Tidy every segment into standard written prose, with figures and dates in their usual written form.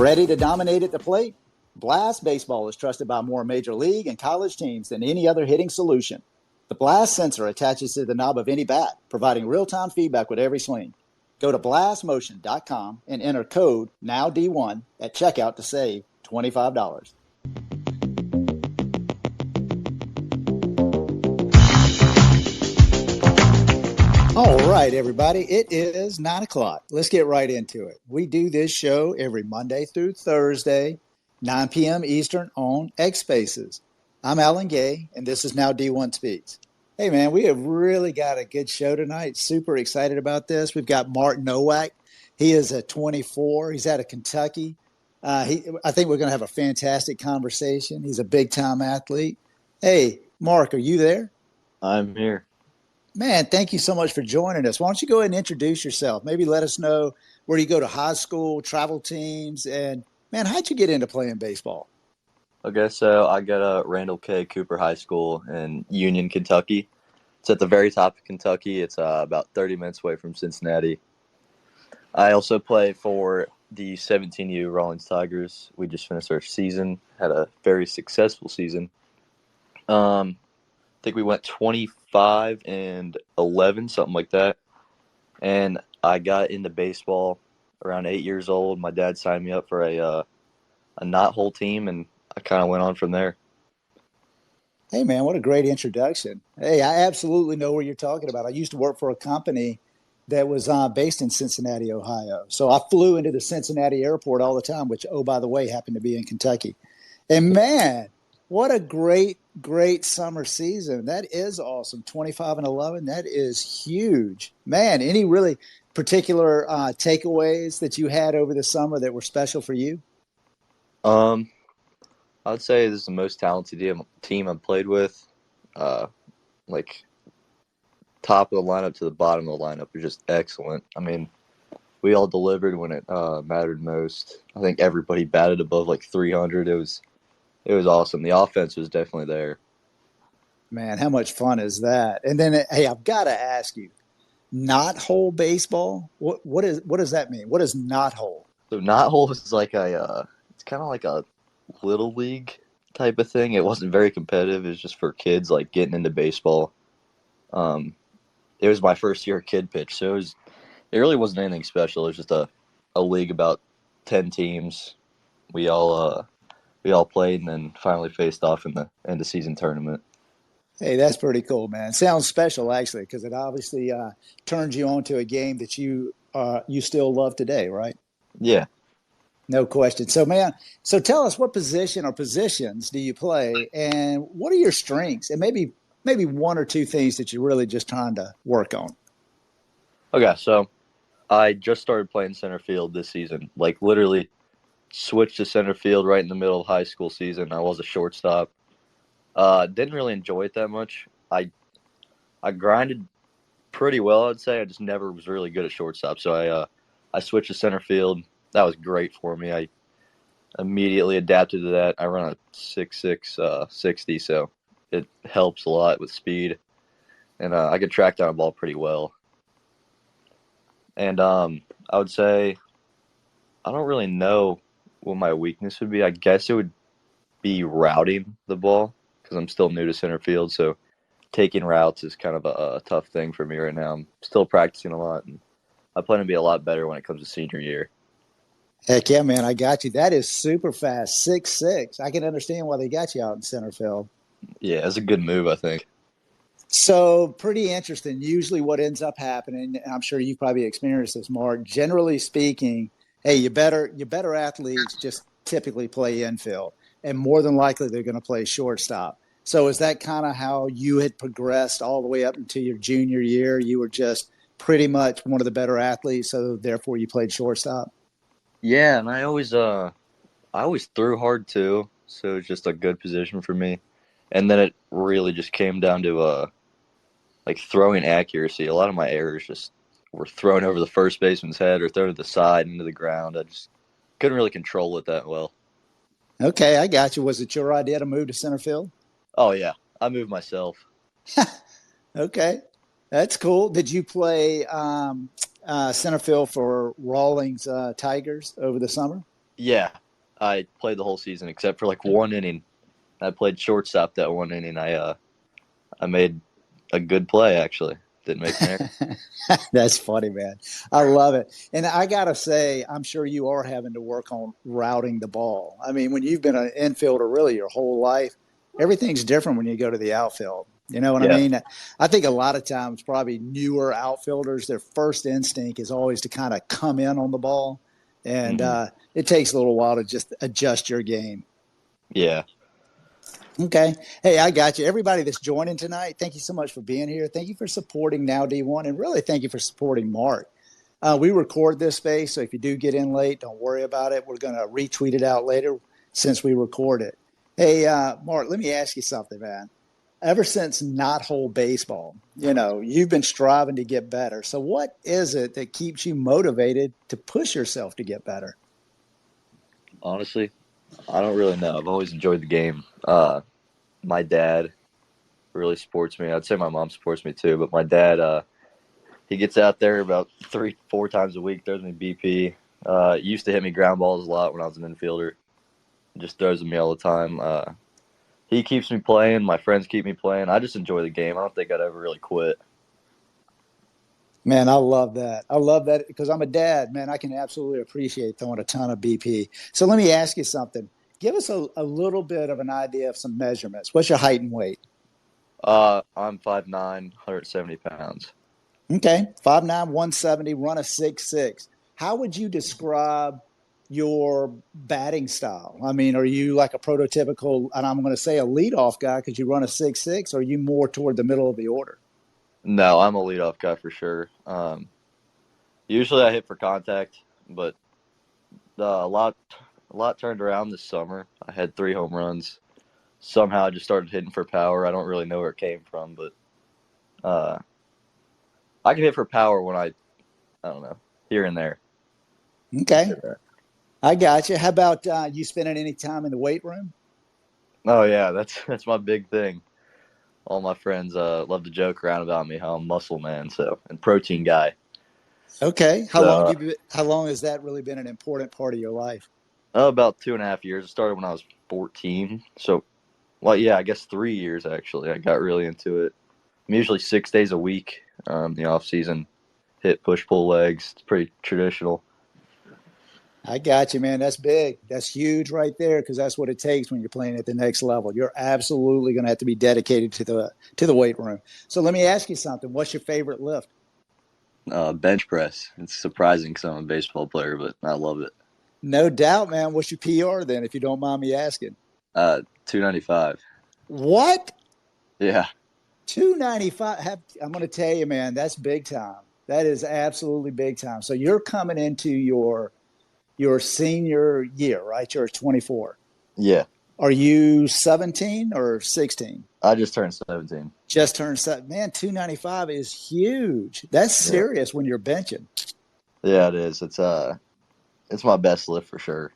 Ready to dominate at the plate? Blast Baseball is trusted by more major league and college teams than any other hitting solution. The Blast sensor attaches to the knob of any bat, providing real-time feedback with every swing. Go to blastmotion.com and enter code NOWD1 at checkout to save $25. All right, everybody, it is 9 o'clock. Let's get right into it. We do this show every Monday through Thursday, 9 p.m. Eastern on X Spaces. I'm Alan Gay, and this is Now D1 Speaks. Hey, man, we have really got a good show tonight. Super excited about this. We've got Mark Nowak. He is at 24. He's out of Kentucky. I think we're going to have a fantastic conversation. He's a big-time athlete. Hey, Mark, are you there? I'm here. Man, thank you so much for joining us. Why don't you go ahead and introduce yourself? Maybe let us know where you go to high school, travel teams, and, man, how'd you get into playing baseball? Okay, so I go to Randall K. Cooper High School in Union, Kentucky. It's at the very top of Kentucky. It's about 30 minutes away from Cincinnati. I also play for the 17U Rawlings Tigers. We just finished our season, had a very successful season. I think we went 25-11, something like that. And I got into baseball around 8 years old. My dad signed me up for a knot-hole team, and I kind of went on from there. Hey, man, what a great introduction. Hey, I absolutely know what you're talking about. I used to work for a company that was based in Cincinnati, Ohio. So I flew into the Cincinnati airport all the time, which, oh, by the way, happened to be in Kentucky. And, man, what a great summer season. That is awesome. 25-11, that is huge. Man, any really particular takeaways that you had over the summer that were special for you? I would say this is the most talented team I've played with. Like, top of the lineup to the bottom of the lineup was just excellent. I mean, we all delivered when it mattered most. I think everybody batted above like 300. It was awesome. The offense was definitely there. Man, how much fun is that? And then, hey, I've got to ask you, knot-hole baseball? What does that mean? What is knot-hole? So knot-hole is like it's kind of like a little league type of thing. It wasn't very competitive. It was just for kids, like getting into baseball. It was my first year kid pitch, so it really wasn't anything special. It was just a league about 10 teams. We all played and then finally faced off in the end of season tournament. Hey, that's pretty cool, man. Sounds special, actually, because it obviously turns you on to a game that you still love today, right? Yeah. No question. So, man, tell us, what position or positions do you play, and what are your strengths, and maybe one or two things that you're really just trying to work on? Okay, so I just started playing center field this season. Like, literally switched to center field right in the middle of high school season. I was a shortstop. Didn't really enjoy it that much. I grinded pretty well, I'd say. I just never was really good at shortstop. So I switched to center field. That was great for me. I immediately adapted to that. I run a 6'6", 60, so it helps a lot with speed. And I could track down a ball pretty well. And I would say I don't really know what my weakness would be. I guess it would be routing the ball because I'm still new to center field. So taking routes is kind of a tough thing for me right now. I'm still practicing a lot, and I plan to be a lot better when it comes to senior year. Heck yeah, man, I got you. That is super fast, 6'6". I can understand why they got you out in center field. Yeah, it's a good move, I think. So pretty interesting. Usually what ends up happening, and I'm sure you've probably experienced this, Mark, generally speaking, hey, your better athletes just typically play infield, and more than likely they're going to play shortstop. So is that kind of how you had progressed all the way up into your junior year? You were just pretty much one of the better athletes, so therefore you played shortstop? Yeah, and I always threw hard too, so it's just a good position for me. And then it really just came down to like throwing accuracy. A lot of my errors just were thrown over the first baseman's head or thrown to the side into the ground. I just couldn't really control it that well. Okay, I got you. Was it your idea to move to center field? Oh yeah, I moved myself. Okay, that's cool. Did you play center field for Rawlings Tigers over the summer? Yeah, I played the whole season except for like one inning. I played shortstop that one inning. I made a good play actually. Didn't make an error. That's funny, man. I love it. And I got to say, I'm sure you are having to work on routing the ball. I mean, when you've been an infielder really your whole life, everything's different when you go to the outfield. You know what I Yeah. mean? I think a lot of times, probably newer outfielders, their first instinct is always to kind of come in on the ball. And Hmm. it takes a little while to just adjust your game. Yeah. Okay. Hey, I got you. Everybody that's joining tonight, thank you so much for being here. Thank you for supporting Now D1, and really thank you for supporting Mark. We record this space, so if you do get in late, don't worry about it. We're going to retweet it out later since we record it. Hey, Mark, let me ask you something, man. Ever since not whole baseball, you've been striving to get better. So, what is it that keeps you motivated to push yourself to get better? Honestly, I don't really know. I've always enjoyed the game. My dad really supports me. I'd say my mom supports me too, but my dad, he gets out there about 3, 4 times a week, throws me BP. Used to hit me ground balls a lot when I was an infielder. Just throws me all the time. He keeps me playing. My friends keep me playing. I just enjoy the game. I don't think I'd ever really quit. Man, I love that. I love that because I'm a dad, man. I can absolutely appreciate throwing a ton of BP. So let me ask you something. Give us a little bit of an idea of some measurements. What's your height and weight? I'm 5'9", 170 pounds. Okay, 5'9", 170, run a 6'6". How would you describe your batting style? I mean, are you like a prototypical, and I'm going to say a leadoff guy because you run a 6'6", or are you more toward the middle of the order? No, I'm a leadoff guy for sure. Usually I hit for contact, but a lot turned around this summer. I had 3 home runs. Somehow I just started hitting for power. I don't really know where it came from, but uh, I can hit for power when I don't know, here and there. I'll say Okay, that. I got you. How about you spending any time in the weight room? Oh yeah, that's my big thing. All my friends love to joke around about me how I'm muscle man, so and protein guy. Okay. How long So have you been, how long has that really been an important part of your life? about 2.5 years. It started when I was 14. So well, yeah, I guess 3 years actually. I got really into it. I'm usually 6 days a week. The off season, hit push pull legs. It's pretty traditional. I got you, man. That's big. That's huge right there because that's what it takes when you're playing at the next level. You're absolutely going to have to be dedicated to the weight room. So let me ask you something. What's your favorite lift? Bench press. It's surprising because I'm a baseball player, but I love it. No doubt, man. What's your PR then, if you don't mind me asking? 295. What? Yeah, 295. I'm going to tell you, man, that's big time. That is absolutely big time. So you're coming into your senior year, right? You're 24. yeah. Are you 17 or 16? I just turned 17. Just turned seven. Man, 295 is huge. That's Yeah, serious when you're benching. yeah, it is. It's my best lift for sure.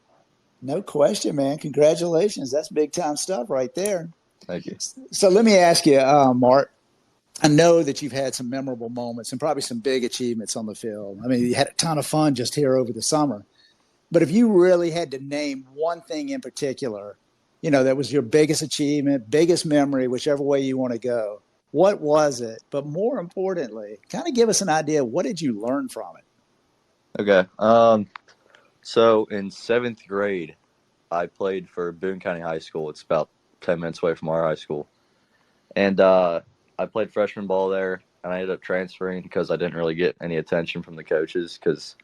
No question, man. Congratulations. That's big time stuff right there. Thank you. So let me ask you, Mark. I know that you've had some memorable moments and probably some big achievements on the field. I mean, you had a ton of fun just here over the summer. But if you really had to name one thing in particular, that was your biggest achievement, biggest memory, whichever way you want to go, what was it? But more importantly, kind of give us an idea. What did you learn from it? Okay. So in seventh grade, I played for Boone County High School. It's about 10 minutes away from our high school, and I played freshman ball there. And I ended up transferring because I didn't really get any attention from the coaches because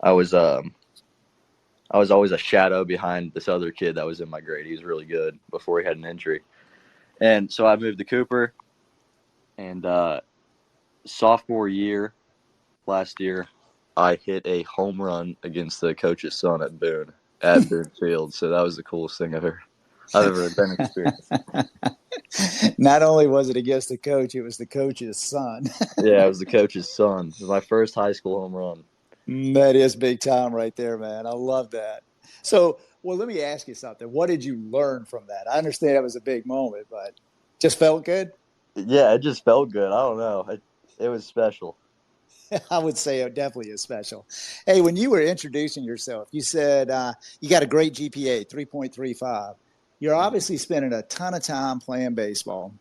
I was I was always a shadow behind this other kid that was in my grade. He was really good before he had an injury. And so I moved to Cooper. And sophomore year, last year, I hit a home run against the coach's son at Boone Field. So that was the coolest thing I've ever been experienced. Not only was it against the coach, it was the coach's son. Yeah, it was the coach's son. It was my first high school home run. That is big time right there, man. I love that. So, well, let me ask you something. What did you learn from that? I understand it was a big moment, but just felt good. Yeah, it just felt good. I don't know. It was special. I would say it definitely is special. Hey, when you were introducing yourself, you said you got a great GPA, 3.35. You're obviously spending a ton of time playing baseball.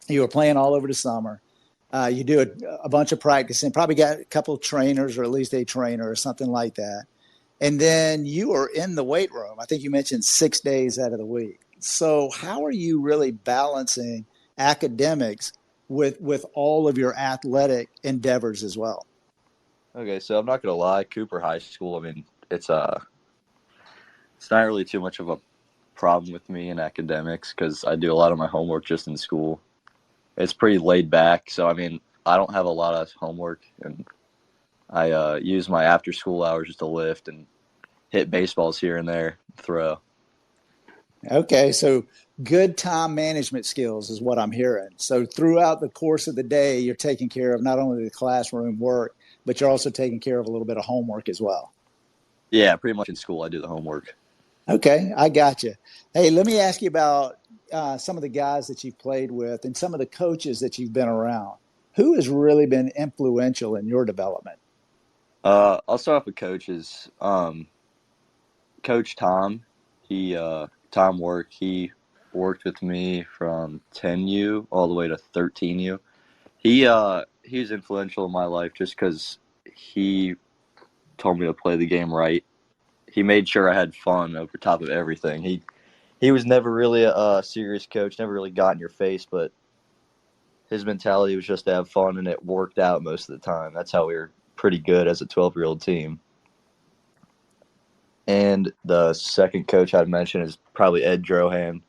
You were playing all over the summer. You do a bunch of practicing, probably got a couple of trainers or at least a trainer or something like that. And then you are in the weight room. I think you mentioned 6 days out of the week. So how are you really balancing academics with all of your athletic endeavors as well? Okay, so I'm not gonna lie, Cooper High School. I mean, it's not really too much of a problem with me in academics because I do a lot of my homework just in school. It's pretty laid back, so I mean, I don't have a lot of homework, and I use my after school hours just to lift and hit baseballs here and there, throw. Okay, so good time management skills is what I'm hearing. So throughout the course of the day, you're taking care of not only the classroom work, but you're also taking care of a little bit of homework as well. Yeah, pretty much in school I do the homework. Okay, I got you. Hey, let me ask you about some of the guys that you've played with and some of the coaches that you've been around. Who has really been influential in your development? I'll start off with coaches. Coach Tom, Tom Work. He worked with me from 10U all the way to 13U. He was influential in my life just because he told me to play the game right. He made sure I had fun over top of everything. He was never really a serious coach, never really got in your face, but his mentality was just to have fun, and it worked out most of the time. That's how we were pretty good as a 12-year-old team. And the second coach I'd mention is probably Ed Drohan.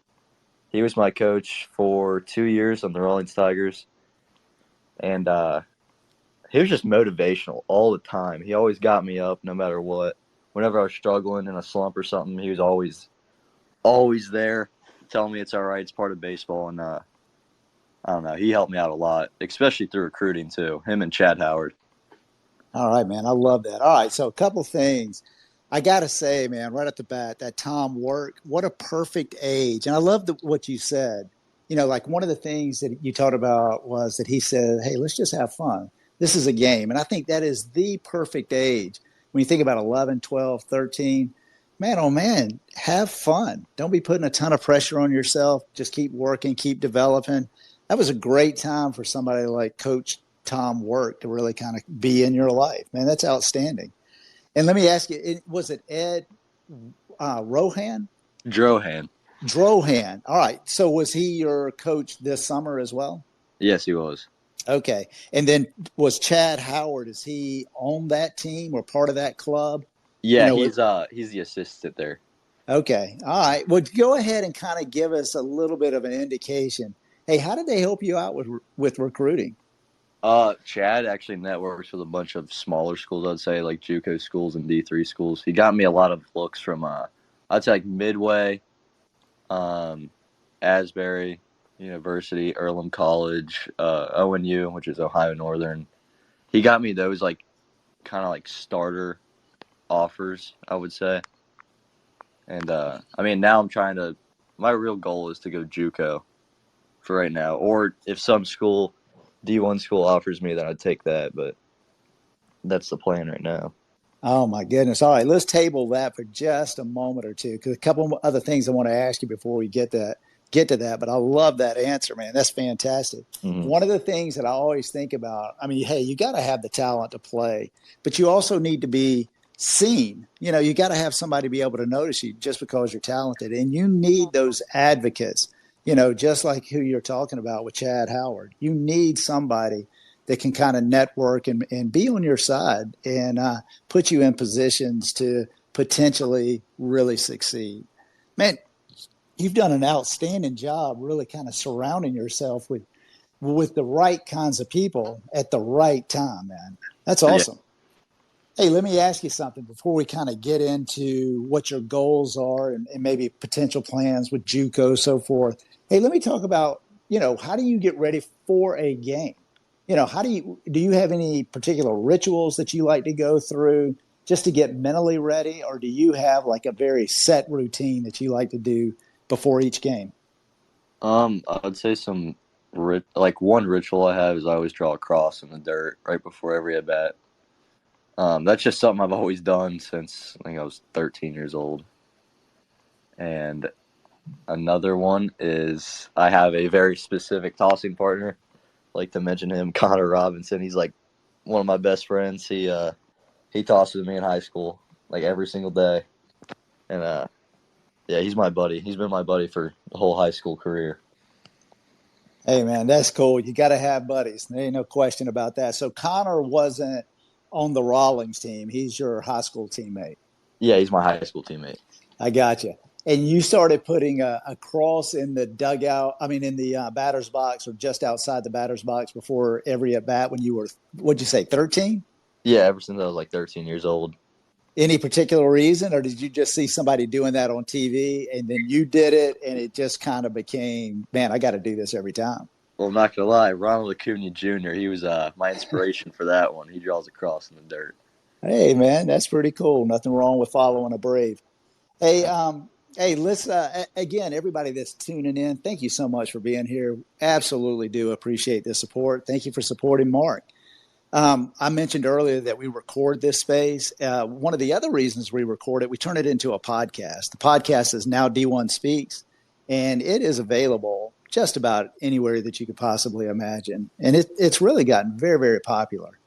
He was my coach for 2 years on the Rawlings Tigers, and he was just motivational all the time. He always got me up no matter what. Whenever I was struggling in a slump or something, he was always there, telling me it's all right, it's part of baseball, and I don't know, he helped me out a lot, especially through recruiting too. Him and Chad Howard. All right, man. I love that. All right, so a couple things. I got to say, man, right at the bat, that Tom Work, what a perfect age. And I love what you said. You know, like one of the things that you talked about was that he said, hey, let's just have fun. This is a game. And I think that is the perfect age. When you think about 11, 12, 13, man, oh man, have fun. Don't be putting a ton of pressure on yourself. Just keep working, keep developing. That was a great time for somebody like Coach Tom Work to really kind of be in your life. Man, that's outstanding. And let me ask you, was it Ed Rohan? Drohan. Drohan. All right. So was he your coach this summer as well? Yes, he was. Okay. And then was Chad Howard, is he on that team or part of that club? You Yeah, know, he's the assistant there. okay. All right. Well, go ahead and kind of give us a little bit of an indication. Hey, how did they help you out with recruiting? Chad actually networks with a bunch of smaller schools, I'd say, like JUCO schools and D3 schools. He got me a lot of looks from, I'd say, like Midway, um, Asbury University, Earlham College, ONU, which is Ohio Northern. He got me those, like, kind of like starter offers, I would say. And, I mean, now my real goal is to go JUCO for right now. Or if some school, D1 school offers me, then I'd take that. But that's the plan right now. Oh my goodness. All right, let's table that for just a moment or two because a couple of other things I want to ask you before we get to that. But I love that answer, man. That's fantastic. Mm-hmm. One of the things that I always think about, I mean, hey, you got to have the talent to play, but you also need to be seen. You know, you got to have somebody be able to notice you just because you're talented, and you need those advocates. You know, just like who you're talking about with Chad Howard, you need somebody that can kind of network and be on your side and put you in positions to potentially really succeed. Man, you've done an outstanding job really kind of surrounding yourself with the right kinds of people at the right time, man. That's Yeah. awesome. Hey, let me ask you something before we kind of get into what your goals are and maybe potential plans with JUCO, so forth. Hey, let me talk about, you know, how do you get ready for a game? You know, how do you have any particular rituals that you like to go through just to get mentally ready, or do you have like a very set routine that you like to do before each game? I'd say some like one ritual I have is I always draw a cross in the dirt right before every at bat. That's just something I've always done since I think I was 13 years old. And another one is I have a very specific tossing partner. I like to mention him, Connor Robinson. He's like one of my best friends. He tosses with me in high school like every single day, and yeah, he's my buddy. He's been my buddy for the whole high school career. Hey, man, that's cool. You got to have buddies. There ain't no question about that. So Connor wasn't on the Rawlings team. He's your high school teammate. Yeah, he's my high school teammate. I got you. And you started putting a cross in the dugout, I mean, in the batter's box or just outside the batter's box before every at bat when you were, what'd you say, 13? Yeah, ever since I was like 13 years old. Any particular reason, or did you just see somebody doing that on TV and then you did it and it just kind of became, man, I got to do this every time? Well, I'm not gonna lie, Ronald Acuna Jr. He was my inspiration for that one. He draws a cross in the dirt. Hey, man, that's pretty cool. Nothing wrong with following a Brave. Hey, hey, let's again, everybody that's tuning in, thank you so much for being here. Absolutely do appreciate the support. Thank you for supporting Mark. I mentioned earlier that we record this space. One of the other reasons we record it, we turn it into a podcast. The podcast is now D1 Speaks, and it is available just about anywhere that you could possibly imagine. And it's really gotten very, very popular.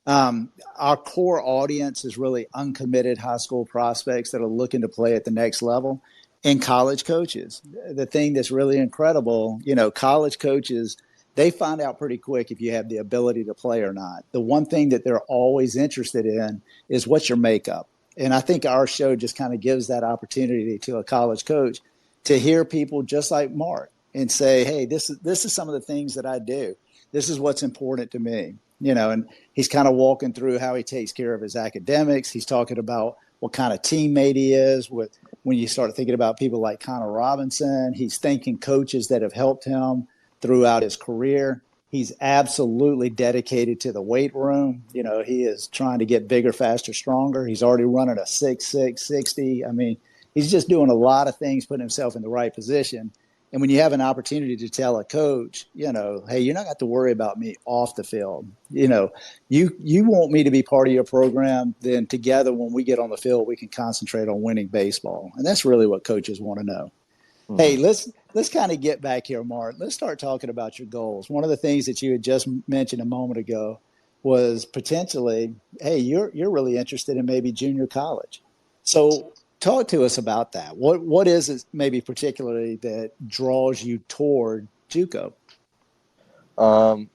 Our core audience is really uncommitted high school prospects that are looking to play at the next level, and college coaches. The thing that's really incredible, college coaches, they find out pretty quick if you have the ability to play or not. The one thing that they're always interested in is what's your makeup. And I think our show just kind of gives that opportunity to a college coach to hear people just like Mark and say, hey, this is some of the things that I do. This is what's important to me. And he's kind of walking through how he takes care of his academics. He's talking about what kind of teammate he is. When you start thinking about people like Connor Robinson, he's thanking coaches that have helped him throughout his career. He's absolutely dedicated to the weight room. He is trying to get bigger, faster, stronger. He's already running a 6'6", 60. I mean, he's just doing a lot of things, putting himself in the right position. And when you have an opportunity to tell a coach, hey, you're not going to have to worry about me off the field. You want me to be part of your program, then together when we get on the field, we can concentrate on winning baseball. And that's really what coaches want to know. Mm-hmm. Hey, let's kind of get back here, Mark. Let's start talking about your goals. One of the things that you had just mentioned a moment ago was potentially, hey, you're really interested in maybe junior college. So talk to us about that. What is it maybe particularly that draws you toward JUCO? I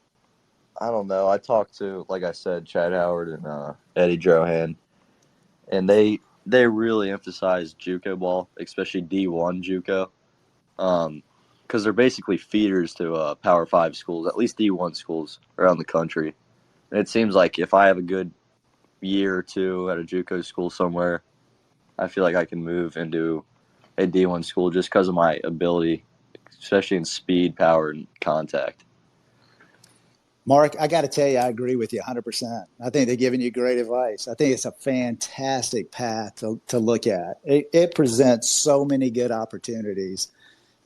don't know. I talked to, like I said, Chad Howard and Eddie Drohan, and they really emphasize JUCO ball, especially D1 JUCO, because they're basically feeders to Power 5 schools, at least D1 schools around the country. And it seems like if I have a good year or two at a JUCO school somewhere, I feel like I can move into a D1 school just because of my ability, especially in speed, power, and contact. Mark, I got to tell you, I agree with you 100%. I think they're giving you great advice. I think it's a fantastic path to look at. It presents so many good opportunities.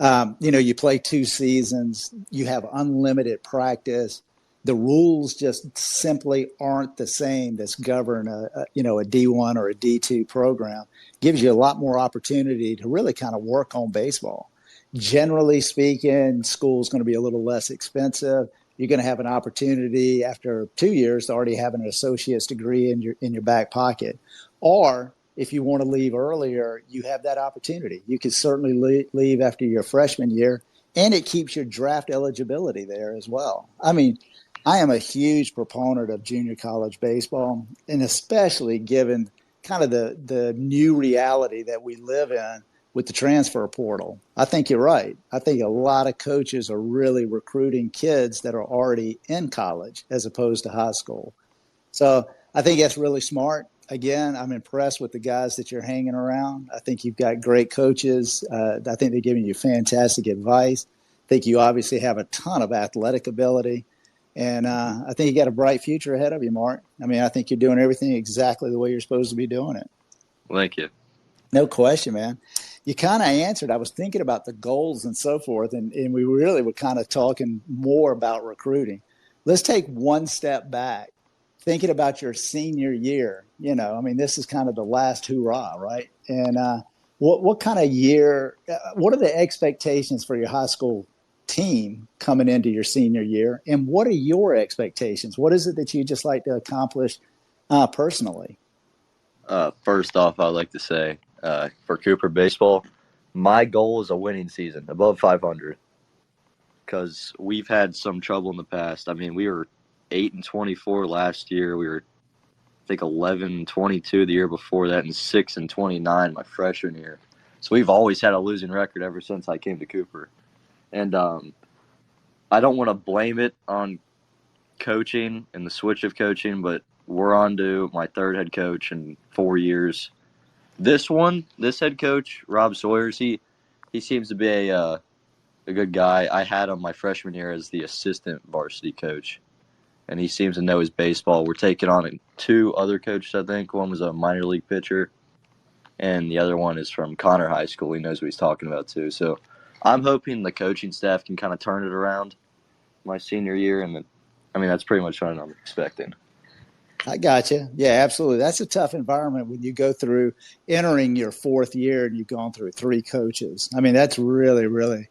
You play 2 seasons, you have unlimited practice. The rules just simply aren't the same that's govern a D1 or a D2 program. Gives you a lot more opportunity to really kind of work on baseball. Generally speaking, school's going to be a little less expensive. You're going to have an opportunity after 2 years to already have an associate's degree in your back pocket. Or if you want to leave earlier, you have that opportunity. You can certainly leave after your freshman year, and it keeps your draft eligibility there as well. I mean, I am a huge proponent of junior college baseball, and especially given kind of the new reality that we live in with the transfer portal. I think you're right. I think a lot of coaches are really recruiting kids that are already in college as opposed to high school. So I think that's really smart. Again, I'm impressed with the guys that you're hanging around. I think you've got great coaches. I think they're giving you fantastic advice. I think you obviously have a ton of athletic ability. And I think you got a bright future ahead of you, Mark. I mean, I think you're doing everything exactly the way you're supposed to be doing it. Thank you. No question, man. you kind of answered. I was thinking about the goals and so forth, and we really were kind of talking more about recruiting. Let's take one step back, thinking about your senior year. I mean, this is kind of the last hurrah, right? And what kind of year? What are the expectations for your high school team coming into your senior year, and what are your expectations? What is it that you just like to accomplish personally? First off, I'd like to say for Cooper baseball, my goal is a winning season, above 500, because we've had some trouble in the past. I mean, we were 8-24 last year. We were, I think, 11-22 the year before that, and 6-29 my freshman year. So we've always had a losing record ever since I came to Cooper. And I don't want to blame it on coaching and the switch of coaching, but we're on to my third head coach in 4 years. This head coach, Rob Sawyers, he seems to be a good guy. I had him my freshman year as the assistant varsity coach, and he seems to know his baseball. We're taking on 2 other coaches, I think. One was a minor league pitcher, and the other one is from Connor High School. He knows what he's talking about, too. So I'm hoping the coaching staff can kind of turn it around my senior year, and I mean, that's pretty much what I'm expecting. I got you. Yeah, absolutely. That's a tough environment when you go through entering your 4th year and you've gone through 3 coaches. I mean, that's really, really,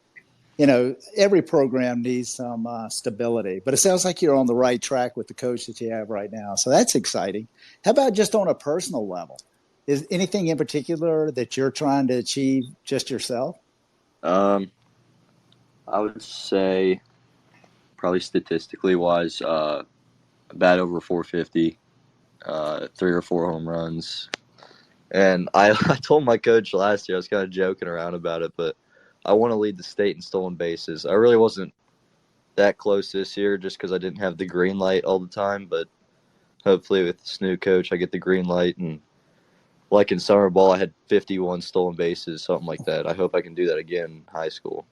every program needs some stability, but it sounds like you're on the right track with the coach that you have right now. So that's exciting. How about just on a personal level? Is anything in particular that you're trying to achieve just yourself? I would say probably statistically wise, bat over 450, 3 or 4 home runs. And I told my coach last year, I was kind of joking around about it, but I want to lead the state in stolen bases. I really wasn't that close this year just because I didn't have the green light all the time, but hopefully with this new coach, I get the green light. And like in summer ball, I had 51 stolen bases, something like that. I hope I can do that again in high school.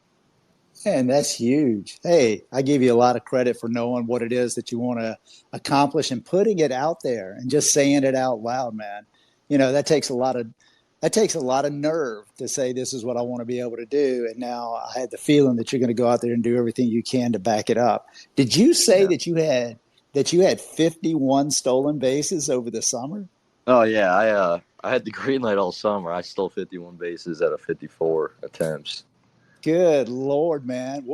And that's huge. Hey, I give you a lot of credit for knowing what it is that you want to accomplish and putting it out there and just saying it out loud, man. That takes a lot of nerve to say this is what I want to be able to do. And now I had the feeling that you're going to go out there and do everything you can to back it up. Did you say Yeah. that you had 51 stolen bases over the summer? Oh yeah, I had the green light all summer. I stole 51 bases out of 54 attempts. Good Lord, man.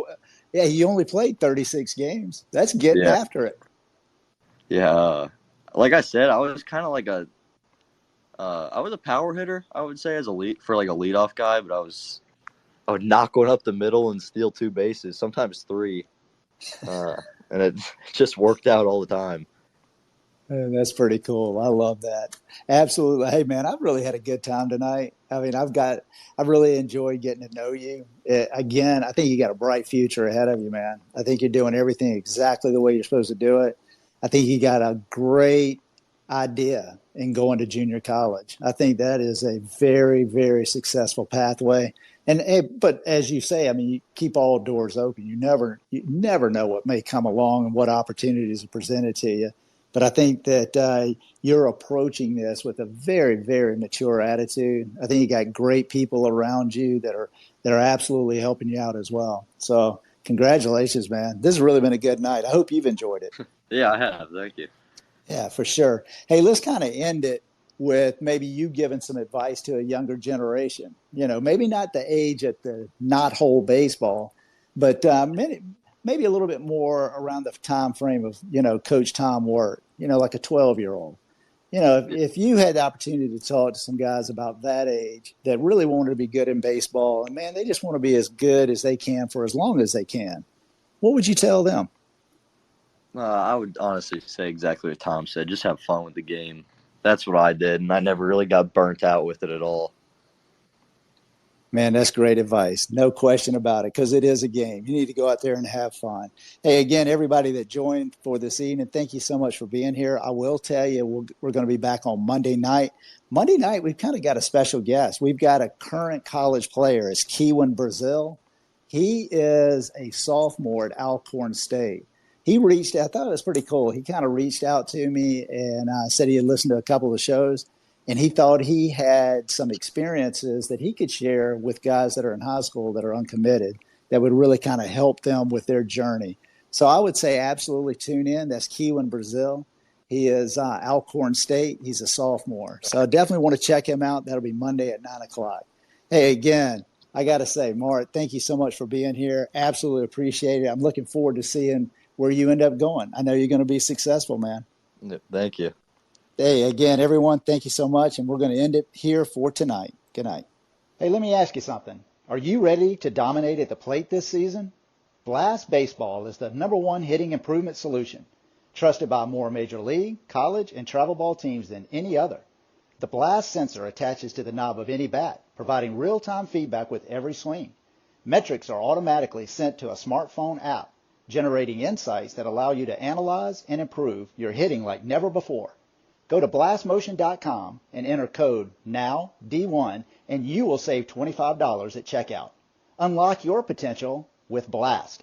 Yeah, you only played 36 games. That's getting Yeah, after it. yeah. Like I said, I was kind of like I was a power hitter. I would say as a leadoff guy, but I would knock one up the middle and steal 2 bases, sometimes 3, and it just worked out all the time. That's pretty cool. I love that. Absolutely. Hey, man, I've really had a good time tonight. I mean, I've really enjoyed getting to know you. Again, I think you got a bright future ahead of you, man. I think you're doing everything exactly the way you're supposed to do it. I think you got a great idea in going to junior college. I think that is a very, very successful pathway. But as you say, I mean, you keep all doors open. You never know what may come along and what opportunities are presented to you. But I think that you're approaching this with a very, very mature attitude. I think you got great people around you that are absolutely helping you out as well. So congratulations, man. This has really been a good night. I hope you've enjoyed it. Yeah, I have. Thank you. Yeah, for sure. Hey, let's kind of end it with maybe you giving some advice to a younger generation. Maybe not the age at the not whole baseball, but maybe a little bit more around the time frame of Coach Tom Wirt. Like a 12-year-old. If you had the opportunity to talk to some guys about that age that really wanted to be good in baseball, and man, they just want to be as good as they can for as long as they can, what would you tell them? I would honestly say exactly what Tom said. Just have fun with the game. That's what I did, and I never really got burnt out with it at all. Man, that's great advice. No question about it, because it is a game. You need to go out there and have fun. Hey, again, everybody that joined for this evening, thank you so much for being here. I will tell you, we're going to be back on Monday night. Monday night, we've kind of got a special guest. We've got a current college player. It's Keewan Brazil. He is a sophomore at Alcorn State. I thought it was pretty cool. He kind of reached out to me and said he had listened to a couple of shows. And he thought he had some experiences that he could share with guys that are in high school that are uncommitted that would really kind of help them with their journey. So I would say absolutely tune in. That's Keelan Brazil. He is Alcorn State. He's a sophomore. So I definitely want to check him out. That'll be Monday at 9 o'clock. Hey, again, I got to say, Mart, thank you so much for being here. Absolutely appreciate it. I'm looking forward to seeing where you end up going. I know you're going to be successful, man. Thank you. Hey, again, everyone, thank you so much. And we're going to end it here for tonight. Good night. Hey, let me ask you something. Are you ready to dominate at the plate this season? Blast Baseball is the #1 hitting improvement solution, trusted by more major league, college, and travel ball teams than any other. The Blast sensor attaches to the knob of any bat, providing real-time feedback with every swing. Metrics are automatically sent to a smartphone app, generating insights that allow you to analyze and improve your hitting like never before. Go to blastmotion.com and enter code NOWD1 and you will save $25 at checkout. Unlock your potential with Blast.